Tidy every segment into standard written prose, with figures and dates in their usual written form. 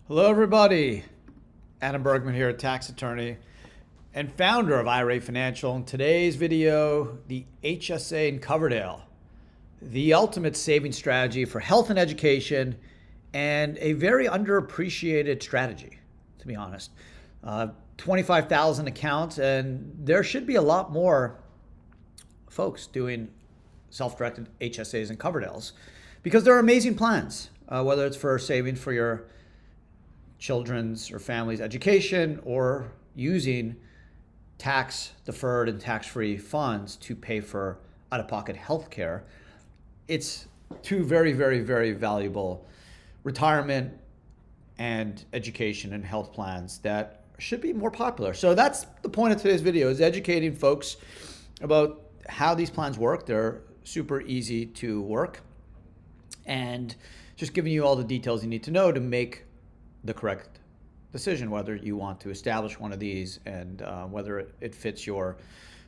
Hello, everybody. Adam Bergman here, tax attorney and founder of IRA Financial. In today's video, the HSA in Coverdell, the ultimate saving strategy for health and education, and a very underappreciated strategy, to be honest. 25,000 accounts, and there should be a lot more folks doing self-directed HSAs and Coverdells because they're amazing plans, whether it's for saving for your children's or family's education or using tax deferred and tax-free funds to pay for out-of-pocket health care. It's two very, very, very valuable retirement and education and health plans that should be more popular. So that's the point of today's video, is educating folks about how these plans work. They're super easy to work, and just giving you all the details you need to know to make the correct decision, whether you want to establish one of these and whether it fits your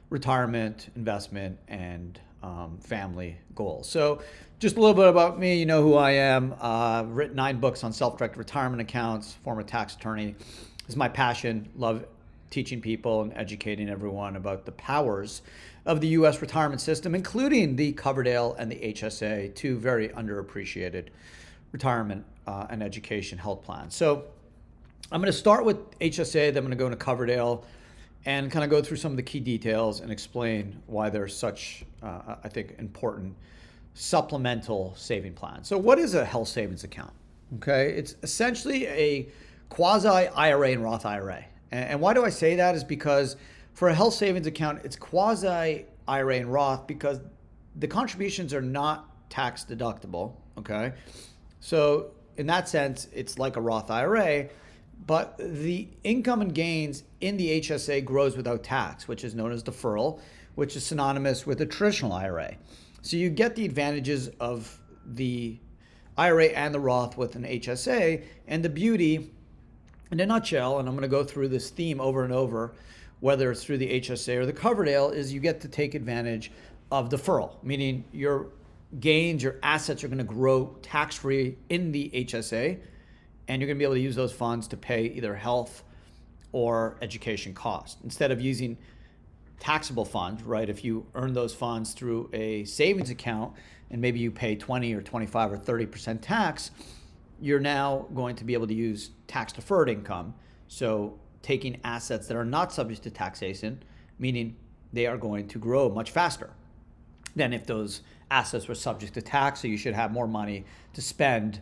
retirement, investment, and family goals. So just a little bit about me. You know who I am. I've written 9 books on self-directed retirement accounts, former tax attorney. This is my passion. Love teaching people and educating everyone about the powers of the U.S. retirement system, including the Coverdell and the HSA, two very underappreciated retirement and education health plans. So I'm going to start with HSA, then I'm going to go into Coverdell and kind of go through some of the key details and explain why they're such, I think, important supplemental saving plan. So what is a health savings account? Okay, it's essentially a quasi-IRA and Roth IRA. And why do I say that is because for a health savings account, it's quasi-IRA and Roth because the contributions are not tax deductible, okay? So in that sense, it's like a Roth IRA, but the income and gains in the HSA grows without tax, which is known as deferral, which is synonymous with a traditional IRA. So you get the advantages of the IRA and the Roth with an HSA, and the beauty, in a nutshell, and I'm going to go through this theme over and over, whether it's through the HSA or the Coverdell, is you get to take advantage of deferral, meaning your gains, your assets are going to grow tax-free in the HSA, and you're going to be able to use those funds to pay either health or education costs. Instead of using taxable funds, right? If you earn those funds through a savings account and maybe you pay 20 or 25 or 30% tax, you're now going to be able to use tax-deferred income. So taking assets that are not subject to taxation, meaning they are going to grow much faster than if those assets were subject to tax. So you should have more money to spend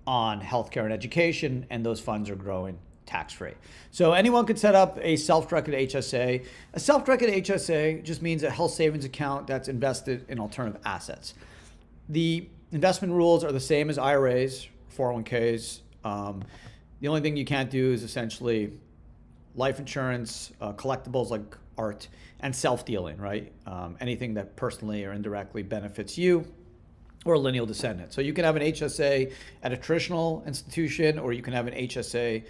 on healthcare and education, and those funds are growing tax-free. So anyone could set up a self-directed HSA. A self-directed HSA just means a health savings account that's invested in alternative assets. The investment rules are the same as IRAs, 401ks. The only thing you can't do is essentially life insurance, collectibles like art, and self-dealing, right? Anything that personally or indirectly benefits you or a lineal descendant. So you can have an HSA at a traditional institution, or you can have an HSA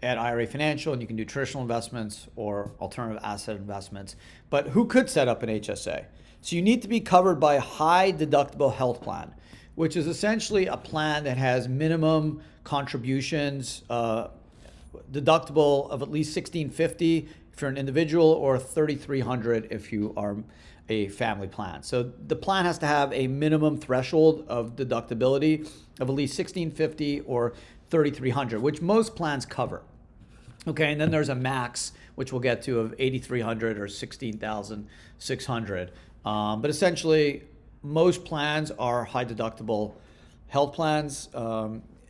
at IRA Financial, and you can do traditional investments or alternative asset investments. But who could set up an HSA? So you need to be covered by a high deductible health plan, which is essentially a plan that has minimum contributions, deductible of at least $1,650 if you're an individual, or $3,300 if you are a family plan. So the plan has to have a minimum threshold of deductibility of at least $1,650 or $3,300, which most plans cover. Okay, and then there's a max, which we'll get to, of $8,300 or $16,600. But essentially, most plans are high deductible health plans.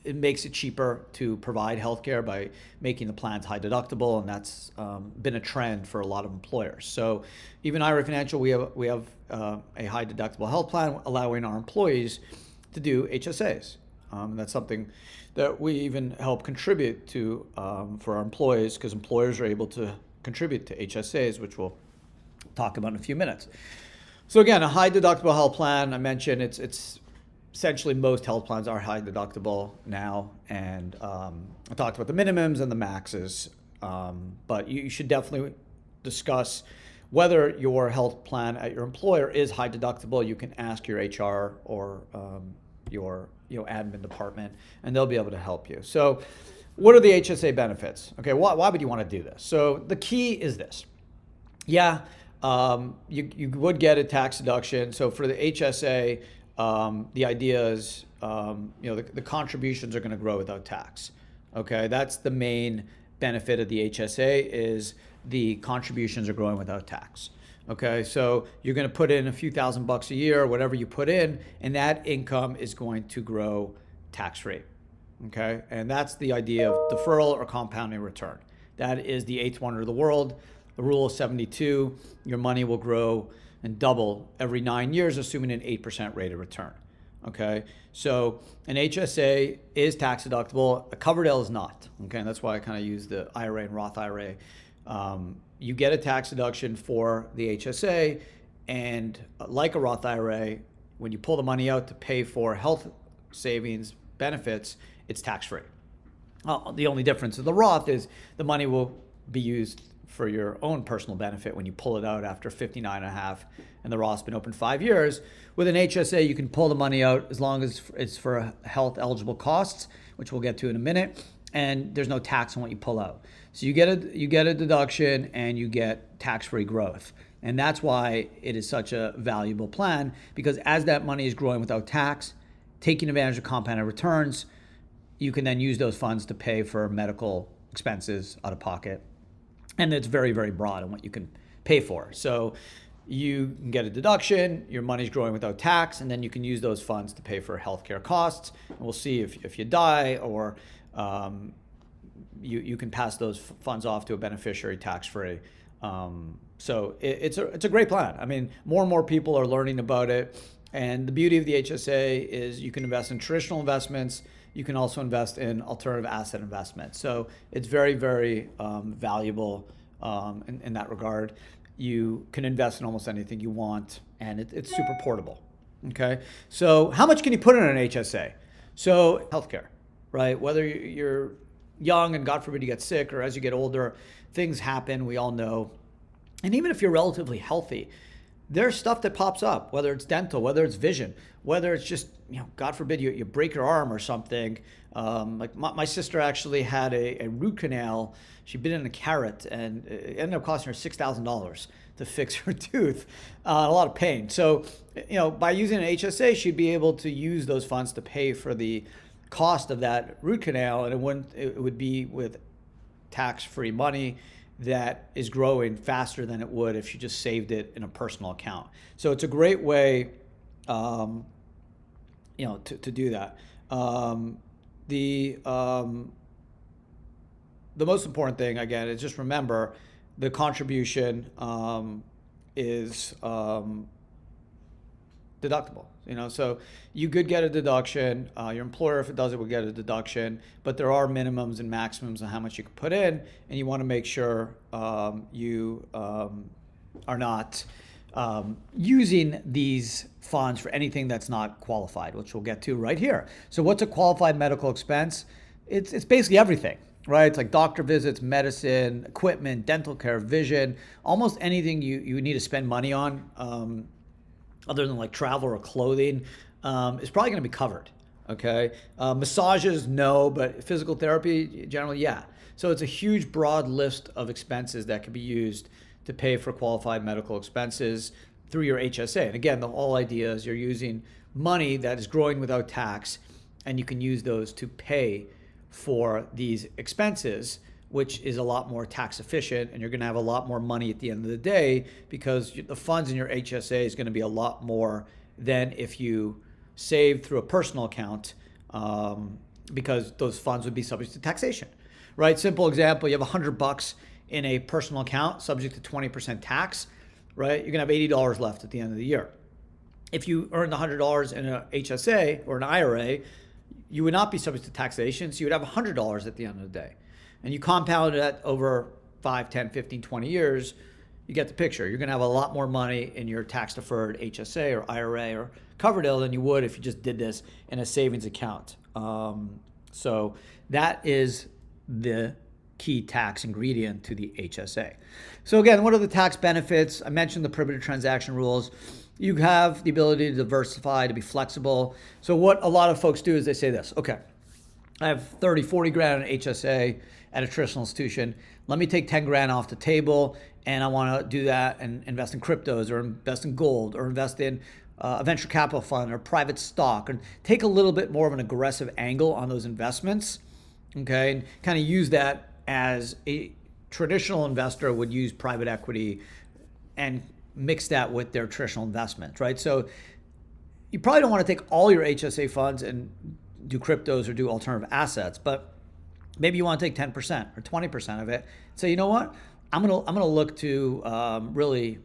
It makes it cheaper to provide healthcare by making the plans high deductible, and that's been a trend for a lot of employers. So even IRA Financial, we have a high deductible health plan allowing our employees to do HSAs. That's something that we even help contribute to for our employees, because employers are able to contribute to HSAs, which we'll talk about in a few minutes. So again, a high deductible health plan, I mentioned it's essentially most health plans are high deductible now, and I talked about the minimums and the maxes, but you should definitely discuss whether your health plan at your employer is high deductible. You can ask your HR or your admin department, and they'll be able to help you. So what are the HSA benefits? Okay, why would you want to do this? So the key is this. Yeah, you would get a tax deduction. So for the HSA, the idea is, the contributions are going to grow without tax. Okay, that's the main benefit of the HSA is the contributions are growing without tax. Okay, so you're going to put in a few $1,000s a year, whatever you put in, and that income is going to grow tax-free. Okay, and that's the idea of deferral or compounding return. That is the eighth wonder of the world. The rule of 72, your money will grow and double every 9 years, assuming an 8% rate of return. Okay, so an HSA is tax deductible. A Coverdell is not. Okay, and that's why I kind of use the IRA and Roth IRA. You get a tax deduction for the HSA, and like a Roth IRA, when you pull the money out to pay for health savings benefits, it's tax-free. The only difference with the Roth is the money will be used for your own personal benefit when you pull it out after 59 and a half, and the Roth's been open 5 years. With an HSA, you can pull the money out as long as it's for health eligible costs, which we'll get to in a minute, and there's no tax on what you pull out. So you get a deduction and you get tax-free growth. And that's why it is such a valuable plan, because as that money is growing without tax, taking advantage of compounded returns, you can then use those funds to pay for medical expenses out of pocket. And it's very, very broad on what you can pay for. So you can get a deduction, your money's growing without tax, and then you can use those funds to pay for healthcare costs. And we'll see if you die or you can pass those funds off to a beneficiary tax-free. So it's a great plan. I mean, more and more people are learning about it. And the beauty of the HSA is you can invest in traditional investments. You can also invest in alternative asset investments. So it's very, very valuable in that regard. You can invest in almost anything you want, and it's super portable. Okay, so how much can you put in an HSA? So healthcare, right? Whether you're young and God forbid you get sick, or as you get older, things happen, we all know. And even if you're relatively healthy, there's stuff that pops up, whether it's dental, whether it's vision, whether it's just, God forbid you break your arm or something. Like my sister actually had a root canal. She'd been in a carrot, and it ended up costing her $6,000 to fix her tooth. A lot of pain. So, by using an HSA, she'd be able to use those funds to pay for the cost of that root canal, and it would be with tax-free money that is growing faster than it would if you just saved it in a personal account. So it's a great way, to do that. The most important thing, again, is just remember the contribution is deductible. So you could get a deduction. Your employer, if it does it, would get a deduction. But there are minimums and maximums on how much you can put in, and you want to make sure you are not using these funds for anything that's not qualified, which we'll get to right here. So what's a qualified medical expense? It's basically everything, right? It's like doctor visits, medicine, equipment, dental care, vision, almost anything you need to spend money on. Other than like travel or clothing, is probably going to be covered. Okay, massages, no, but physical therapy, generally, yeah. So it's a huge, broad list of expenses that can be used to pay for qualified medical expenses through your HSA. And again, the whole idea is you're using money that is growing without tax, and you can use those to pay for these expenses, which is a lot more tax efficient, and you're going to have a lot more money at the end of the day because the funds in your HSA is going to be a lot more than if you saved through a personal account, because those funds would be subject to taxation, right? Simple example, you have $100 in a personal account subject to 20% tax, right? You're going to have $80 left at the end of the year. If you earned $100 in an HSA or an IRA, you would not be subject to taxation, so you would have $100 at the end of the day. And you compound that over 5, 10, 15, 20 years, you get the picture. You're going to have a lot more money in your tax-deferred HSA or IRA or Coverdell than you would if you just did this in a savings account. So that is the key tax ingredient to the HSA. So again, what are the tax benefits? I mentioned the prohibited transaction rules. You have the ability to diversify, to be flexible. So what a lot of folks do is they say this, okay, I have 30, 40 grand in HSA at a traditional institution. Let me take 10 grand off the table, and I want to do that and invest in cryptos or invest in gold or invest in a venture capital fund or private stock, and take a little bit more of an aggressive angle on those investments, okay? And kind of use that as a traditional investor would use private equity and mix that with their traditional investments, right? So you probably don't want to take all your HSA funds and do cryptos or do alternative assets, but maybe you want to take 10% or 20% of it. So you know what? I'm gonna look to really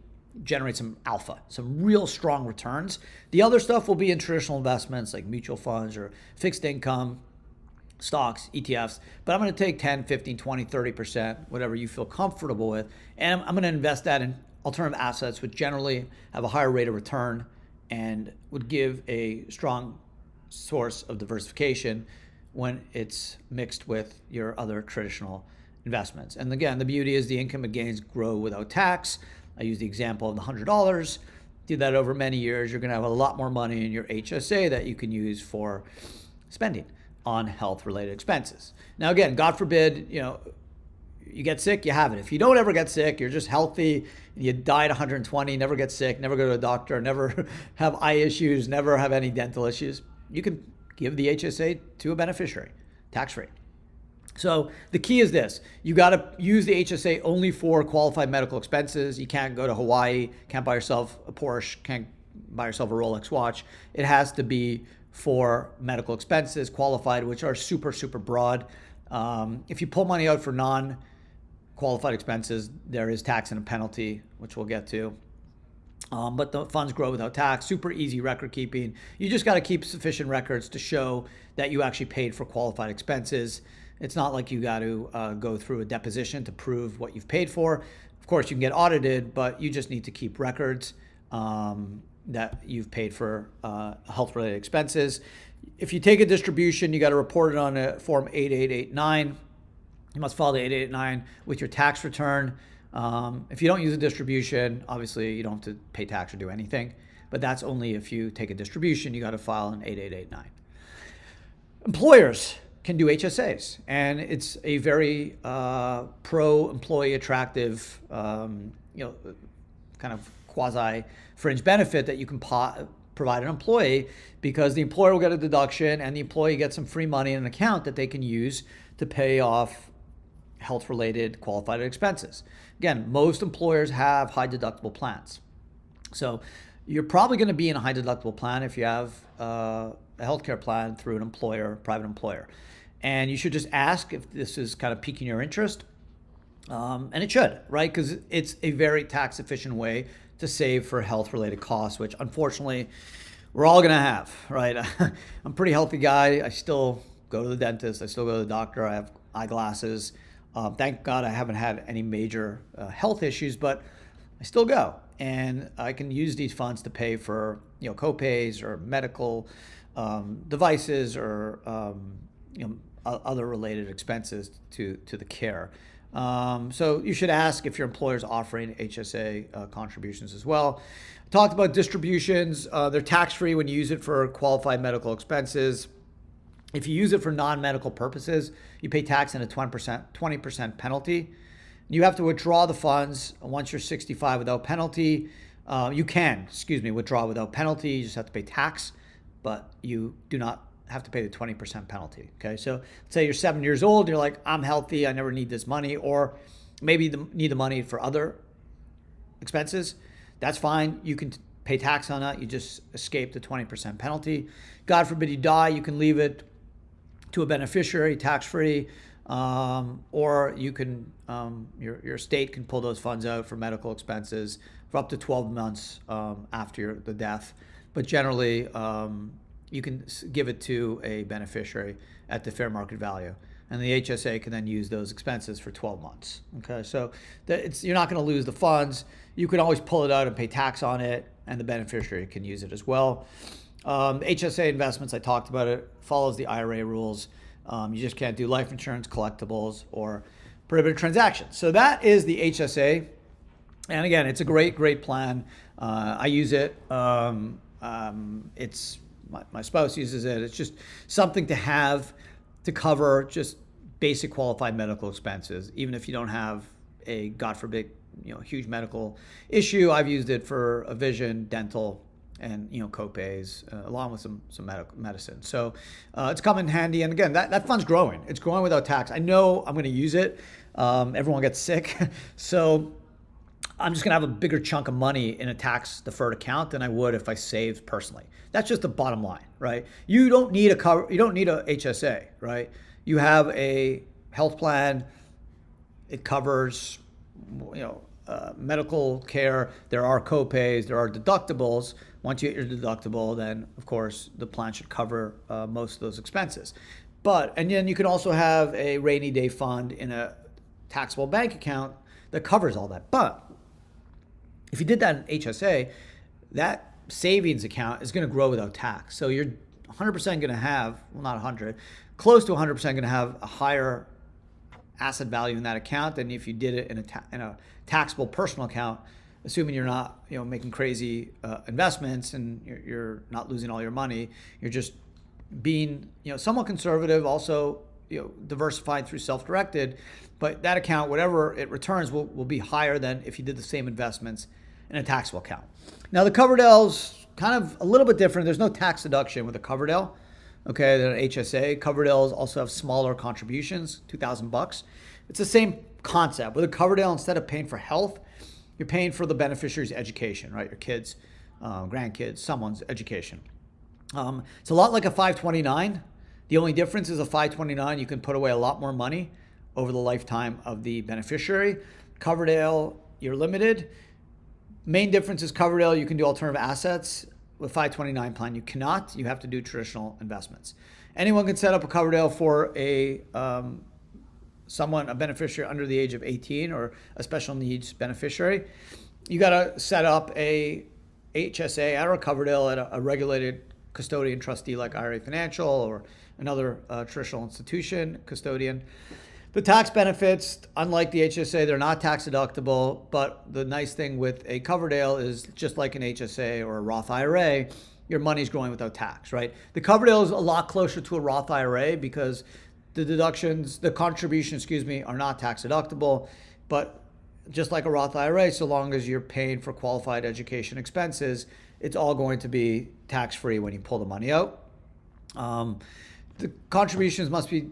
generate some alpha, some real strong returns. The other stuff will be in traditional investments like mutual funds or fixed income, stocks, ETFs, but I'm going to take 10, 15, 20, 30%, whatever you feel comfortable with, and I'm going to invest that in alternative assets, which generally have a higher rate of return and would give a strong source of diversification when it's mixed with your other traditional investments. And again, the beauty is the income and gains grow without tax. I use the example of the $100. Do that over many years, you're going to have a lot more money in your HSA that you can use for spending on health-related expenses. Now, again, God forbid, you get sick, you have it. If you don't ever get sick, you're just healthy, you die at 120, never get sick, never go to a doctor, never have eye issues, never have any dental issues, you can give the HSA to a beneficiary, tax-free. So the key is this: you got to use the HSA only for qualified medical expenses. You can't go to Hawaii, can't buy yourself a Porsche, can't buy yourself a Rolex watch. It has to be for medical expenses, qualified, which are super, super broad. If you pull money out for non-qualified expenses, there is tax and a penalty, which we'll get to. But the funds grow without tax, super easy record keeping. You just got to keep sufficient records to show that you actually paid for qualified expenses. It's not like you got to go through a deposition to prove what you've paid for. Of course, you can get audited, but you just need to keep records that you've paid for health-related expenses. If you take a distribution, you got to report it on a Form 8889. You must file the 8889 with your tax return. If you don't use a distribution, obviously you don't have to pay tax or do anything, but that's only if you take a distribution, you got to file an 8889. Employers can do HSAs, and it's a very pro-employee attractive, kind of quasi-fringe benefit that you can provide an employee, because the employer will get a deduction and the employee gets some free money in an account that they can use to pay off health-related qualified expenses. Again, most employers have high deductible plans. So you're probably going to be in a high deductible plan if you have a healthcare plan through an employer, private employer. And you should just ask if this is kind of piquing your interest. And it should, right? Because it's a very tax efficient way to save for health-related costs, which unfortunately we're all going to have, right? I'm a pretty healthy guy. I still go to the dentist. I still go to the doctor. I have eyeglasses. Thank God I haven't had any major health issues, but I still go. And I can use these funds to pay for, co-pays or medical devices or, other related expenses to the care. So you should ask if your employer is offering HSA contributions as well. I talked about distributions. They're tax-free when you use it for qualified medical expenses. If you use it for non-medical purposes, you pay tax and a 20% penalty. You have to withdraw the funds once you're 65 without penalty. You can, withdraw without penalty. You just have to pay tax, but you do not have to pay the 20% penalty. Okay, so let's say you're 7 years old, you're like, I'm healthy, I never need this money, or maybe you need the money for other expenses. That's fine. You can pay tax on that. You just escape the 20% penalty. God forbid you die, you can leave it to a beneficiary tax-free, or you can your state can pull those funds out for medical expenses for up to 12 months after the death. But generally, you can give it to a beneficiary at the fair market value, and the HSA can then use those expenses for 12 months. Okay, so you're not going to lose the funds. You can always pull it out and pay tax on it, and the beneficiary can use it as well. HSA investments, I talked about it, follows the IRA rules. You just can't do life insurance, collectibles, or prohibited transactions. So that is the HSA. And again, it's a great, great plan. I use it. It's my spouse uses it. It's just something to have to cover just basic qualified medical expenses, even if you don't have a, God forbid, huge medical issue. I've used it for a vision, dental, and copays, along with some medical medicine. So it's come in handy. And again, that fund's growing. It's growing without tax. I know I'm going to use it. Everyone gets sick, so I'm just going to have a bigger chunk of money in a tax deferred account than I would if I saved personally. That's just the bottom line, right? You don't need a HSA, right? You have a health plan. It covers, medical care. There are copays. There are deductibles. Once you hit your deductible, then of course the plan should cover most of those expenses. And then you can also have a rainy day fund in a taxable bank account that covers all that. But if you did that in HSA, that savings account is going to grow without tax. So you're 100% going to have, well, not 100, close to 100% going to have a higher asset value in that account than if you did it in a taxable personal account, assuming you're not making crazy investments and you're not losing all your money. You're just being somewhat conservative, also diversified through self-directed. But that account, whatever it returns, will be higher than if you did the same investments in a taxable account. Now the Coverdell's kind of a little bit different. There's no tax deduction with a Coverdell, okay, than an HSA. Coverdells also have smaller contributions, $2,000. It's the same concept. With a Coverdell, instead of paying for health, you're paying for the beneficiary's education, right? Your kids, grandkids, someone's education. It's a lot like a 529. The only difference is a 529, you can put away a lot more money over the lifetime of the beneficiary. Coverdell, you're limited. Main difference is Coverdell, you can do alternative assets. With 529 plan, you cannot. You have to do traditional investments. Anyone can set up a Coverdell for a beneficiary under the age of 18 or a special needs beneficiary. You got to set up a HSA or a Coverdell at a regulated custodian trustee like IRA Financial or another traditional institution custodian. The tax benefits, unlike the HSA, they're not tax deductible, but the nice thing with a Coverdell is just like an HSA or a Roth IRA, your money's growing without tax, right? The Coverdell is a lot closer to a Roth IRA because the contributions, are not tax deductible, but just like a Roth IRA, so long as you're paying for qualified education expenses, it's all going to be tax-free when you pull the money out. The contributions must be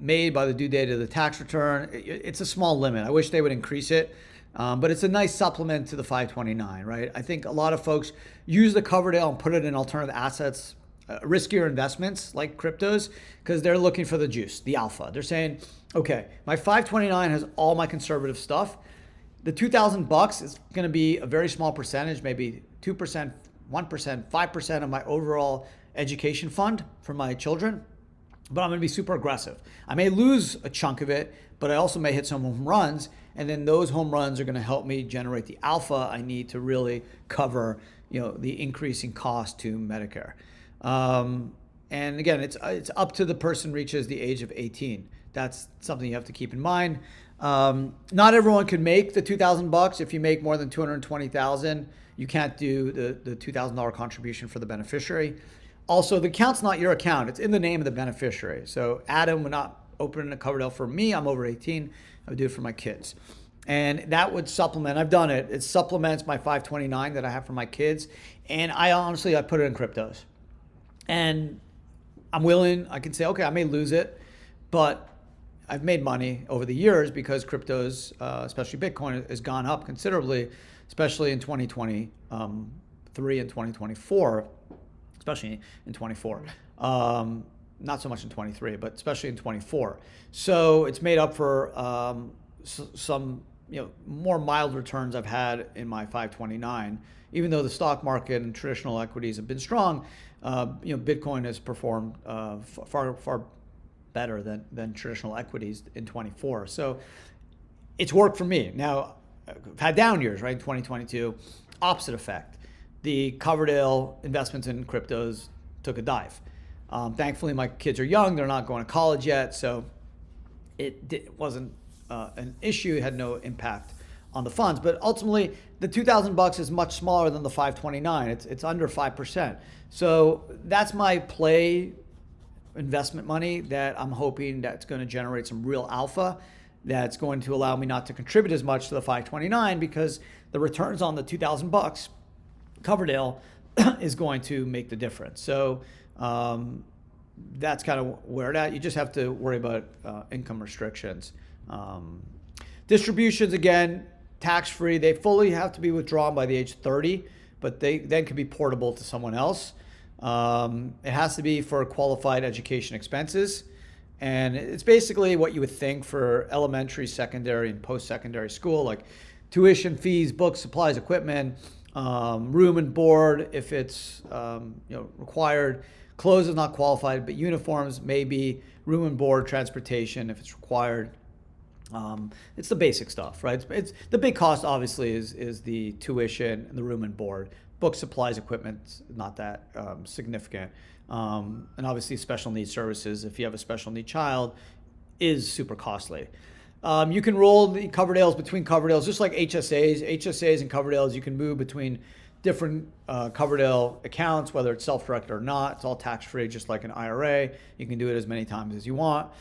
made by the due date of the tax return. It's a small limit. I wish they would increase it, but it's a nice supplement to the 529, right? I think a lot of folks use the Coverdell and put it in alternative assets, riskier investments like cryptos, because they're looking for the juice, the alpha. They're saying, okay, my 529 has all my conservative stuff. The $2,000 is going to be a very small percentage, maybe 2%, 1%, 5% of my overall education fund for my children. But I'm going to be super aggressive. I may lose a chunk of it, but I also may hit some home runs, and then those home runs are going to help me generate the alpha I need to really cover, the increasing cost to Medicare. And again, it's up to the person reaches the age of 18. That's something you have to keep in mind. Not everyone can make the $2,000. If you make more than $220,000, you can't do the $2,000 contribution for the beneficiary. Also, the account's not your account. It's in the name of the beneficiary. So Adam would not open a Coverdell for me. I'm over 18. I would do it for my kids. And that would supplement, I've done it. It supplements my 529 that I have for my kids. And I put it in cryptos. And I'm willing, I can say, okay, I may lose it, but I've made money over the years because cryptos, especially Bitcoin, has gone up considerably, especially in 2023 and 2024. Especially in 24, not so much in 23, but especially in 24. So it's made up for some more mild returns I've had in my 529. Even though the stock market and traditional equities have been strong, Bitcoin has performed far better than traditional equities in 24. So it's worked for me. Now, I've had down years, right? In 2022, opposite effect. The Coverdell investments in cryptos took a dive. Thankfully, my kids are young. They're not going to college yet. So it wasn't an issue. It had no impact on the funds. But ultimately, the $2,000 is much smaller than the 529. It's under 5%. So that's my play investment money that I'm hoping that's going to generate some real alpha that's going to allow me not to contribute as much to the 529 because the returns on the $2,000 Coverdell is going to make the difference. So that's kind of where it at. You just have to worry about income restrictions. Distributions, again, tax-free. They fully have to be withdrawn by the age of 30, but they then can be portable to someone else. It has to be for qualified education expenses. And it's basically what you would think for elementary, secondary, and post-secondary school, like tuition fees, books, supplies, equipment, room and board if it's required. Clothes is not qualified, but uniforms may be, room and board, transportation if it's required. It's the basic stuff, right? It's the big cost obviously is the tuition and the room and board. Book, supplies, equipment, not that significant. And obviously special needs services, if you have a special need child, is super costly. You can roll the Coverdells between Coverdells, just like HSAs. HSAs and Coverdells, you can move between different Coverdell accounts, whether it's self-directed or not. It's all tax-free, just like an IRA. You can do it as many times as you want.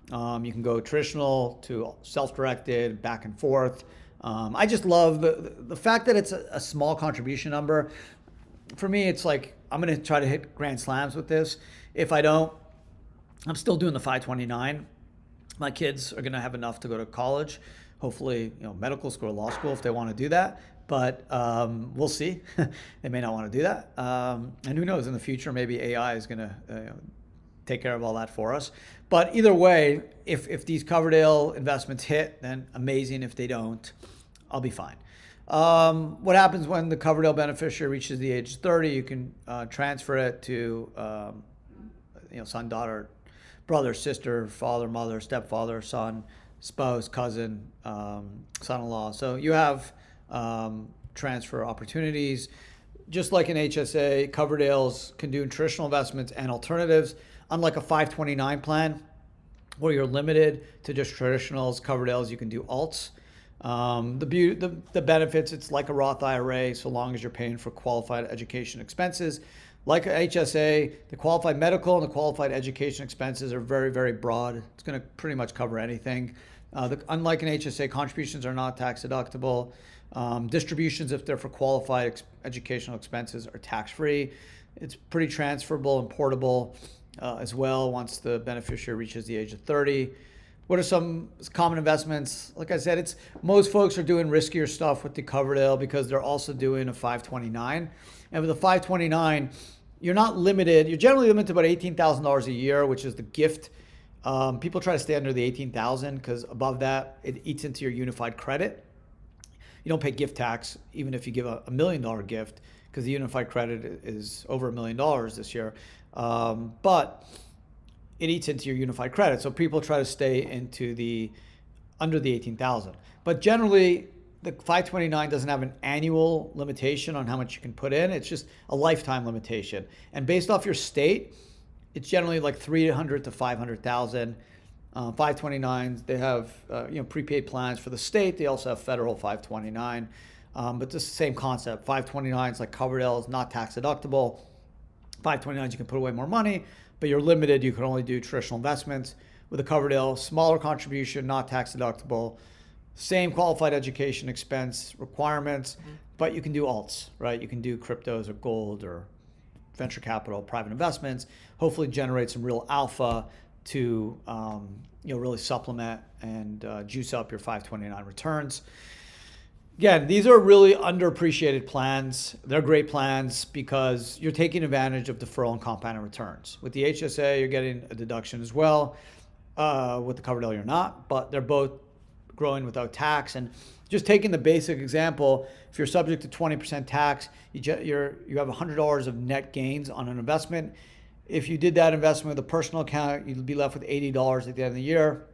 You can go traditional to self-directed, back and forth. I just love the fact that it's a small contribution number. For me, it's like, I'm going to try to hit grand slams with this. If I don't, I'm still doing the 529. My kids are going to have enough to go to college, hopefully, medical school or law school if they want to do that. But we'll see. They may not want to do that. And who knows, in the future, maybe AI is going to take care of all that for us. But either way, if these Coverdell investments hit, then amazing. If they don't, I'll be fine. What happens when the Coverdell beneficiary reaches the age of 30? You can transfer it to son, daughter, brother, sister, father, mother, stepfather, son, spouse, cousin, son-in-law. So you have transfer opportunities. Just like an HSA, Coverdells can do traditional investments and alternatives. Unlike a 529 plan, where you're limited to just traditionals, Coverdells, you can do alts. The benefits, it's like a Roth IRA, so long as you're paying for qualified education expenses. Like a HSA, the qualified medical and the qualified education expenses are very, very broad. It's going to pretty much cover anything. Unlike an HSA, contributions are not tax deductible. Distributions, if they're for qualified educational expenses, are tax-free. It's pretty transferable and portable as well once the beneficiary reaches the age of 30. What are some common investments? Like I said, most folks are doing riskier stuff with the Coverdell because they're also doing a 529. And with a 529, you're not limited. You're generally limited to about $18,000 a year, which is the gift. People try to stay under the $18,000 because above that, it eats into your unified credit. You don't pay gift tax even if you give a $1 million gift because the unified credit is over $1 million this year. But it eats into your unified credit. So people try to stay under the 18,000. But generally, the 529 doesn't have an annual limitation on how much you can put in. It's just a lifetime limitation. And based off your state, it's generally like 300 to 500,000. 529s, they have prepaid plans for the state. They also have federal 529. But it's the same concept. 529s like Coverdell is not tax deductible. 529s, you can put away more money, but you're limited. You can only do traditional investments. With a Coverdell, smaller contribution, not tax deductible, same qualified education expense requirements, but you can do alts, right? You can do cryptos or gold or venture capital, private investments, hopefully generate some real alpha to really supplement and juice up your 529 returns. Again, these are really underappreciated plans. They're great plans because you're taking advantage of deferral and compounded returns. With the HSA, you're getting a deduction as well. With the Coverdell, you're not, but they're both growing without tax. And just taking the basic example, if you're subject to 20% tax, you have $100 of net gains on an investment. If you did that investment with a personal account, you'd be left with $80 at the end of the year.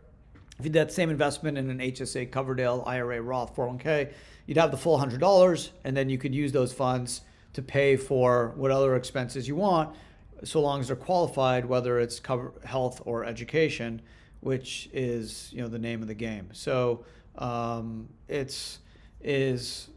If you did that same investment in an HSA, Coverdell, IRA, Roth, 401k, you'd have the full $100, and then you could use those funds to pay for what other expenses you want, so long as they're qualified, whether it's health or education, which is the name of the game. So it is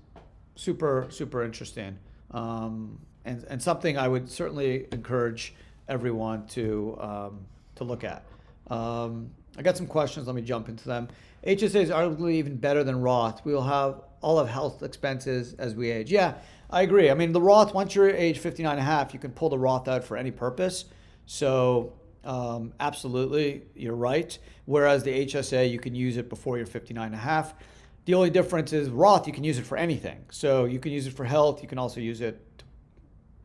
super, super interesting, and something I would certainly encourage everyone to to look at. I got some questions. Let me jump into them. HSAs are arguably even better than Roth. We will have all of health expenses as we age. Yeah, I agree. I mean, the Roth, once you're age 59 and a half, you can pull the Roth out for any purpose. So absolutely, you're right. Whereas the HSA, you can use it before you're 59 and a half. The only difference is Roth, you can use it for anything. So you can use it for health. You can also use it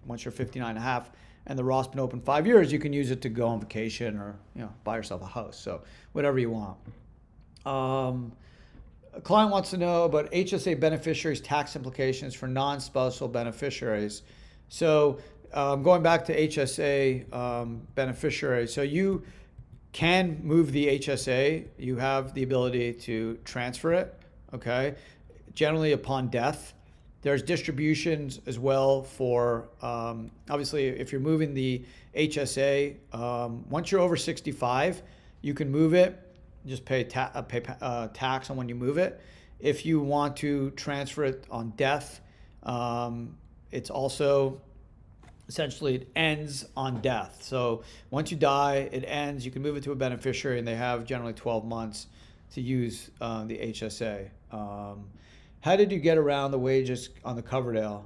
once you're 59 and a half. And the Roth's been open 5 years, you can use it to go on vacation or buy yourself a house. So whatever you want. A client wants to know about HSA beneficiaries' tax implications for non-spousal beneficiaries. So going back to HSA beneficiaries, so you can move the HSA. You have the ability to transfer it, okay? Generally upon death. There's distributions as well for, obviously, if you're moving the HSA, once you're over 65, you can move it. Just pay tax on when you move it. If you want to transfer it on death, it's also essentially it ends on death. So once you die, it ends. You can move it to a beneficiary, and they have generally 12 months to use the HSA. How did you get around the wages on the Coverdell?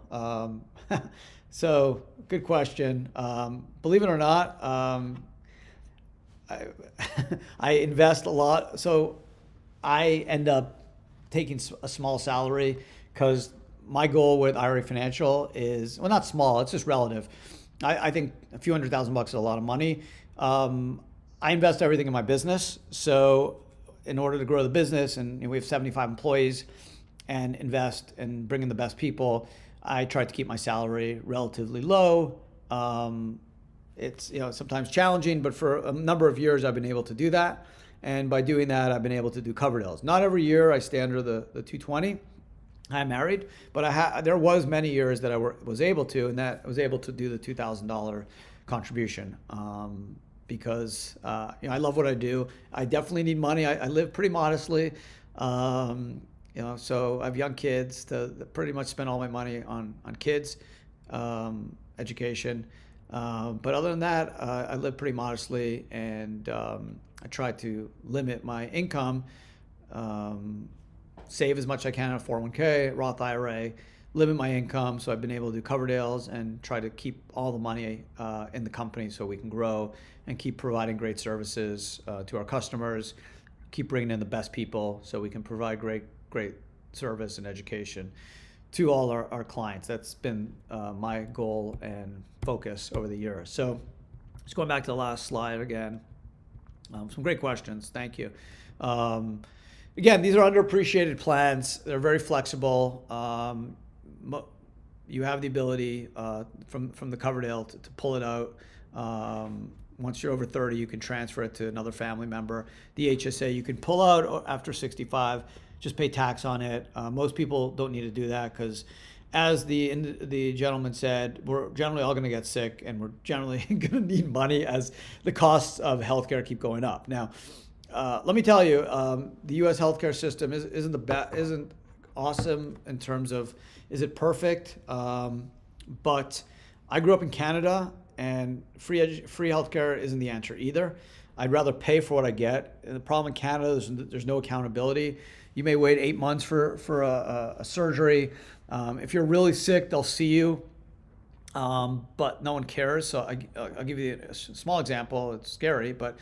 So good question. Believe it or not, I invest a lot. So I end up taking a small salary because my goal with IRA Financial is, well, not small, it's just relative. I think a few $100,000 is a lot of money. I invest everything in my business. So in order to grow the business, and we have 75 employees, and invest and bring in the best people, I try to keep my salary relatively low. It's sometimes challenging, but for a number of years I've been able to do that. And by doing that, I've been able to do Coverdells. Not every year I stay under the 220. I'm married, but there was many years that I was able to, and that I was able to do the $2,000 contribution because I love what I do. I definitely need money. I live pretty modestly. So I have young kids to pretty much spend all my money on kids, education. But other than that, I live pretty modestly, and I try to limit my income, save as much as I can in a 401k, Roth IRA, limit my income. So I've been able to do Coverdales and try to keep all the money in the company so we can grow and keep providing great services to our customers, keep bringing in the best people so we can provide great service and education to all our clients. That's been my goal and focus over the years. So just going back to the last slide again, some great questions. Thank you. Again, these are underappreciated plans. They're very flexible. You have the ability from the Coverdell to pull it out. Once you're over 30, you can transfer it to another family member. The HSA you can pull out after 65. Just pay tax on it. Most people don't need to do that because, as the gentleman said, we're generally all going to get sick, and we're generally going to need money as the costs of healthcare keep going up. Now, let me tell you, the U.S. healthcare system isn't awesome in terms of, is it perfect? But I grew up in Canada, and free healthcare isn't the answer either. I'd rather pay for what I get. And the problem in Canada is there's no accountability. You may wait 8 months for a surgery. If you're really sick, they'll see you, but no one cares. So I'll give you a small example. It's scary, but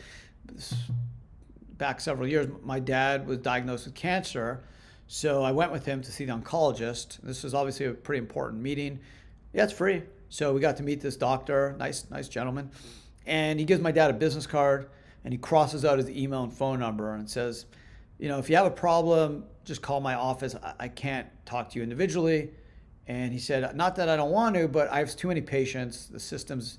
back several years, my dad was diagnosed with cancer. So I went with him to see the oncologist. This was obviously a pretty important meeting. Yeah, it's free. So we got to meet this doctor, nice gentleman. And he gives my dad a business card, and he crosses out his email and phone number and says, if you have a problem, just call my office. I can't talk to you individually. And he said, not that I don't want to, but I have too many patients. The system's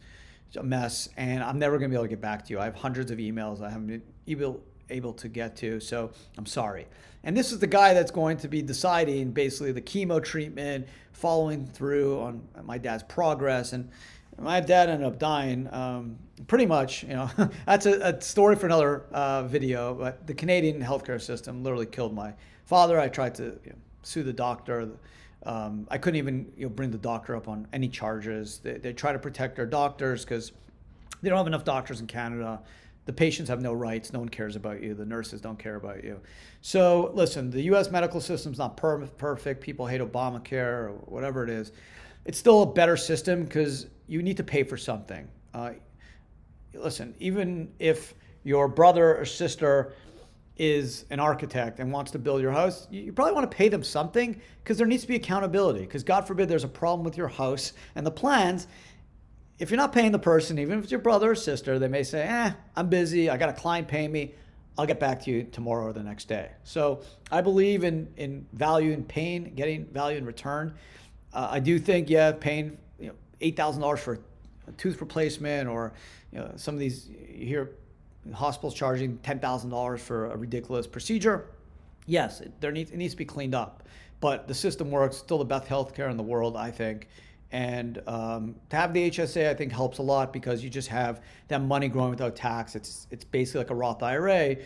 a mess, and I'm never going to be able to get back to you. I have hundreds of emails I haven't been able to get to, so I'm sorry. And this is the guy that's going to be deciding basically the chemo treatment, following through on my dad's progress. And my dad ended up dying. Pretty much, that's a story for another video, but the Canadian healthcare system literally killed my father. I tried to sue the doctor. I couldn't even bring the doctor up on any charges. They try to protect their doctors because they don't have enough doctors in Canada the patients have no rights. No one cares about you. The nurses don't care about you. So listen, the U.S. medical system's not perfect. People hate Obamacare or whatever it is. It's still a better system because you need to pay for something. Listen, even if your brother or sister is an architect and wants to build your house, you probably want to pay them something because there needs to be accountability. Because God forbid there's a problem with your house and the plans. If you're not paying the person, even if it's your brother or sister, they may say, I'm busy. I got a client paying me. I'll get back to you tomorrow or the next day. So I believe in value in pain, getting value in return. I do think, paying $8,000 for a tooth replacement, or some of these, you hear hospitals charging $10,000 for a ridiculous procedure. Yes, it needs to be cleaned up, but the system works. Still the best healthcare in the world, I think. And to have the HSA, I think, helps a lot because you just have that money growing without tax. It's basically like a Roth IRA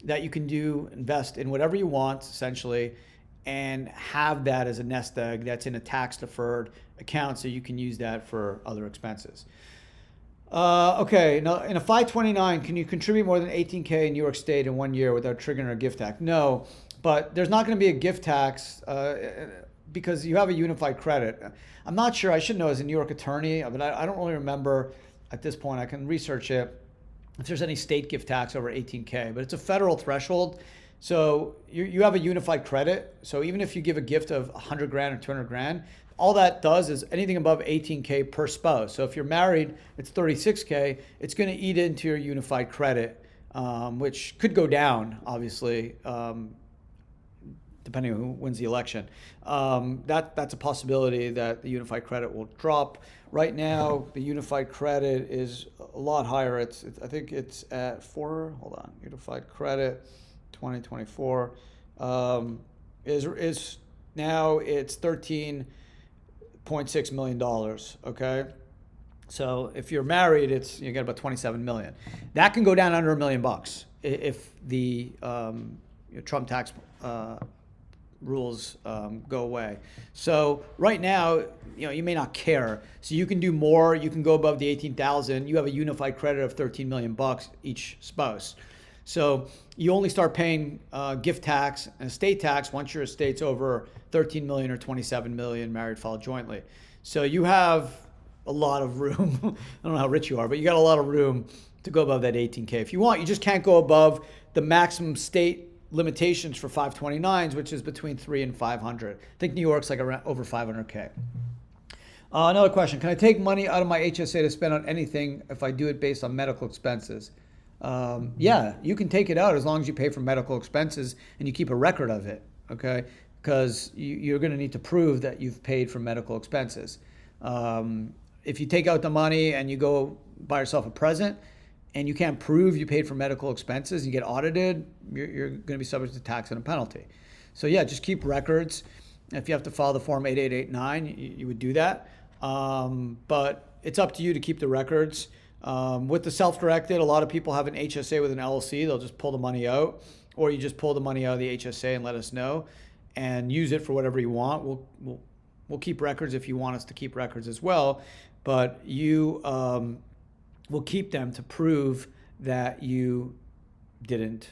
that you can invest in whatever you want, essentially, and have that as a nest egg that's in a tax-deferred account, so you can use that for other expenses. Okay, now in a 529, can you contribute more than $18K in New York State in 1 year without triggering a gift tax? No, but there's not going to be a gift tax because you have a unified credit. I'm not sure, I should know as a New York attorney, but I don't really remember at this point. I can research it if there's any state gift tax over 18K, but it's a federal threshold. So you have a unified credit. So even if you give a gift of 100 grand or 200 grand, all that does is anything above 18K per spouse. So if you're married, it's 36K. It's going to eat into your unified credit, which could go down, obviously, depending on who wins the election. That's a possibility that the unified credit will drop. Right now, the unified credit is a lot higher. I think it's at unified credit 2024 is now it's $13.6 million. Okay. So if you're married, you get about 27 million. That can go down under $1 million if the Trump tax rules go away. So right now, you may not care. So you can do more. You can go above the 18,000. You have a unified credit of 13 million bucks each spouse. So you only start paying gift tax and estate tax once your estate's over 13 million or 27 million married filed jointly. So you have a lot of room. I don't know how rich you are, but you got a lot of room to go above that 18K. If you want, you just can't go above the maximum state limitations for 529s, which is between 300 and 500. I think New York's like around over 500K. Another question: can I take money out of my HSA to spend on anything if I do it based on medical expenses? Yeah, you can take it out as long as you pay for medical expenses and you keep a record of it, okay? Because you're going to need to prove that you've paid for medical expenses. If you take out the money and you go buy yourself a present and you can't prove you paid for medical expenses, you get audited, you're going to be subject to tax and a penalty. So yeah, just keep records. If you have to file the form 8889, you would do that. But it's up to you to keep the records. With the self-directed, a lot of people have an HSA with an LLC. They'll just pull the money out, or you just pull the money out of the HSA and let us know and use it for whatever you want. We'll keep records if you want us to keep records as well, but you will keep them to prove that you didn't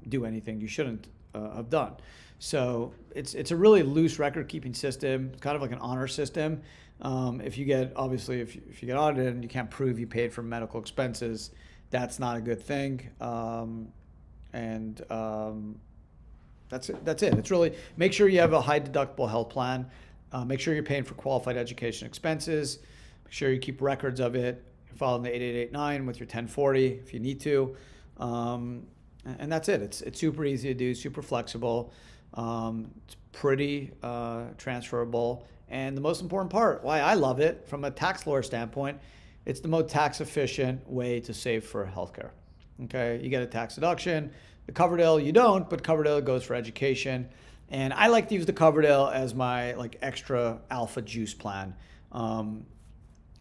do anything you shouldn't have done. So it's a really loose record keeping system, kind of like an honor system. If you get audited and you can't prove you paid for medical expenses, that's not a good thing. That's it. It's really, make sure you have a high deductible health plan. Make sure you're paying for qualified education expenses. Make sure you keep records of it. File in the 8889 with your 1040 if you need to. And that's it. It's super easy to do, super flexible. It's pretty transferable. And the most important part, why I love it from a tax lawyer standpoint, it's the most tax efficient way to save for healthcare. Okay, you get a tax deduction. The Coverdell, you don't, but Coverdell goes for education. And I like to use the Coverdell as my extra alpha juice plan. And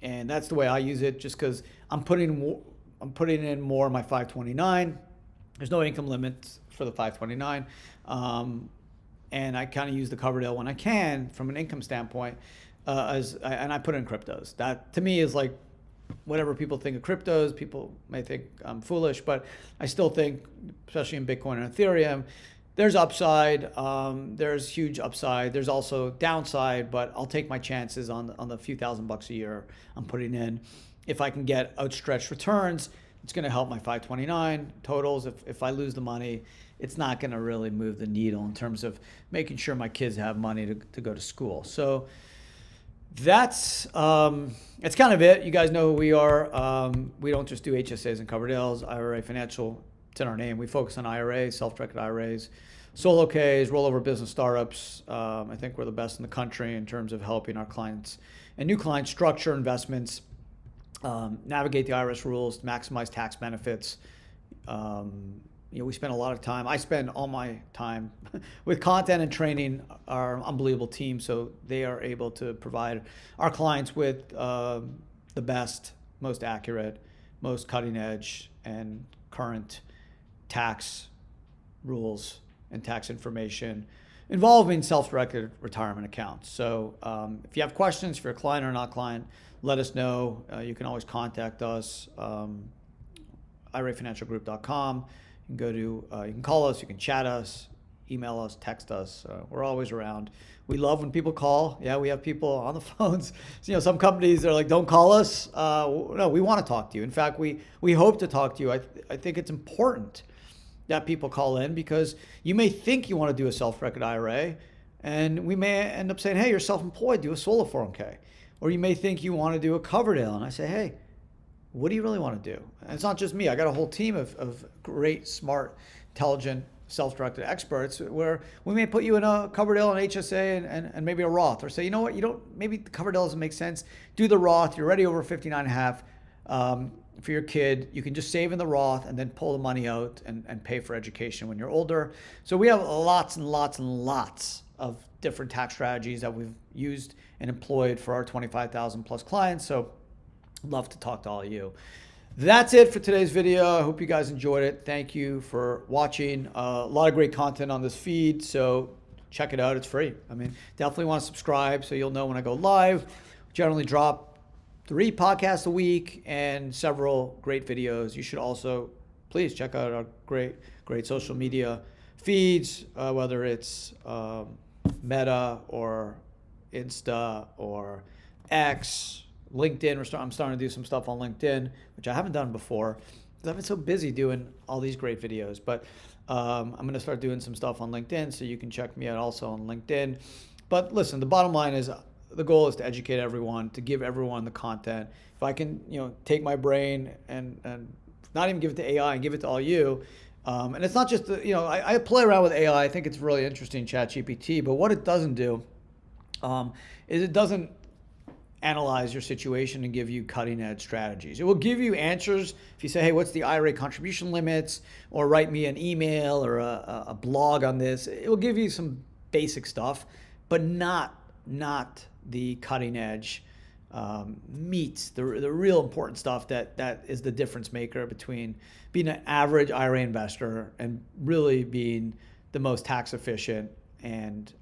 that's the way I use it, just because I'm putting in more in my 529. There's no income limit for the 529. And I kind of use the Coverdell when I can from an income standpoint, and I put in cryptos. That to me is like whatever people think of cryptos, people may think I'm foolish, but I still think, especially in Bitcoin and Ethereum, there's upside. There's huge upside. There's also downside, but I'll take my chances on the few $1,000s a year I'm putting in. If I can get outstretched returns, it's going to help my 529 totals. If I lose the money, it's not going to really move the needle in terms of making sure my kids have money to go to school. So that's kind of it. You guys know who we are. We don't just do HSAs and Coverdells. IRA Financial, it's in our name. We focus on IRAs, self-directed IRAs, solo Ks, rollover business startups. I think we're the best in the country in terms of helping our clients and new clients structure investments, navigate the IRS rules, maximize tax benefits. We spend a lot of time. I spend all my time with content and training our unbelievable team, so they are able to provide our clients with the best, most accurate, most cutting edge, and current tax rules and tax information involving self-directed retirement accounts. So if you have questions, if you're a client or not client, let us know. You can always contact us, IRAFinancialGroup.com. You can go to, you can call us, you can chat us, email us, text us. We're always around. We love when people call. Yeah, we have people on the phones. So, some companies are like, don't call us. No, we want to talk to you. In fact, we hope to talk to you. I think it's important that people call in, because you may think you want to do a self-directed IRA, and we may end up saying, hey, you're self-employed, do a solo 401k. Or you may think you want to do a Coverdell, and I say, hey, what do you really want to do? And it's not just me. I got a whole team of great, smart, intelligent, self-directed experts where we may put you in a Coverdell, an HSA, and maybe a Roth, or say, you know what, maybe the Coverdell doesn't make sense. Do the Roth. You're already over 59 and a half. For your kid, you can just save in the Roth and then pull the money out and pay for education when you're older. So we have lots and lots and lots of different tax strategies that we've used and employed for our 25,000 plus clients. So love to talk to all of you. That's it for today's video. I hope you guys enjoyed it. Thank you for watching. A lot of great content on this feed, so check it out. It's free. Definitely want to subscribe so you'll know when I go live. We generally drop 3 podcasts a week and several great videos. You should also please check out our great social media feeds, whether it's Meta or Insta or X, LinkedIn. I'm starting to do some stuff on LinkedIn, which I haven't done before because I've been so busy doing all these great videos. But I'm going to start doing some stuff on LinkedIn, so you can check me out also on LinkedIn. But listen, the bottom line is the goal is to educate everyone, to give everyone the content. If I can, take my brain and not even give it to AI and give it to all you. And it's not just, I play around with AI. I think it's really interesting, ChatGPT. But what it doesn't do is it doesn't analyze your situation and give you cutting edge strategies. It will give you answers if you say, hey, what's the IRA contribution limits? Or write me an email or a blog on this. It will give you some basic stuff, but not the cutting edge meat, the real important stuff that is the difference maker between being an average IRA investor and really being the most tax efficient and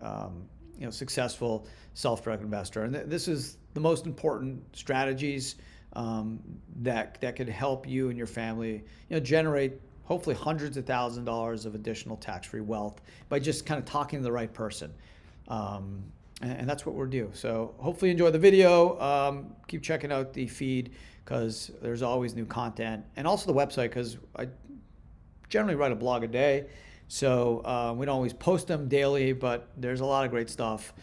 successful self-directed investor. And this is the most important strategies that could help you and your family generate hopefully hundreds of thousands of dollars of additional tax-free wealth by just kind of talking to the right person. And that's what we'll do. So hopefully you enjoy the video. Keep checking out the feed because there's always new content. And also the website, because I generally write a blog a day. So we don't always post them daily, but there's a lot of great stuff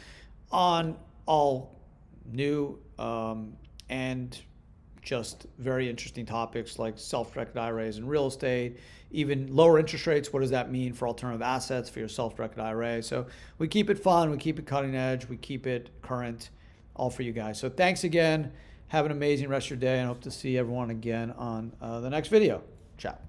on all new and just very interesting topics like self-directed IRAs and real estate, even lower interest rates. What does that mean for alternative assets for your self-directed IRA? So we keep it fun, we keep it cutting edge, we keep it current, all for you guys. So thanks again. Have an amazing rest of your day and hope to see everyone again on the next video. Ciao.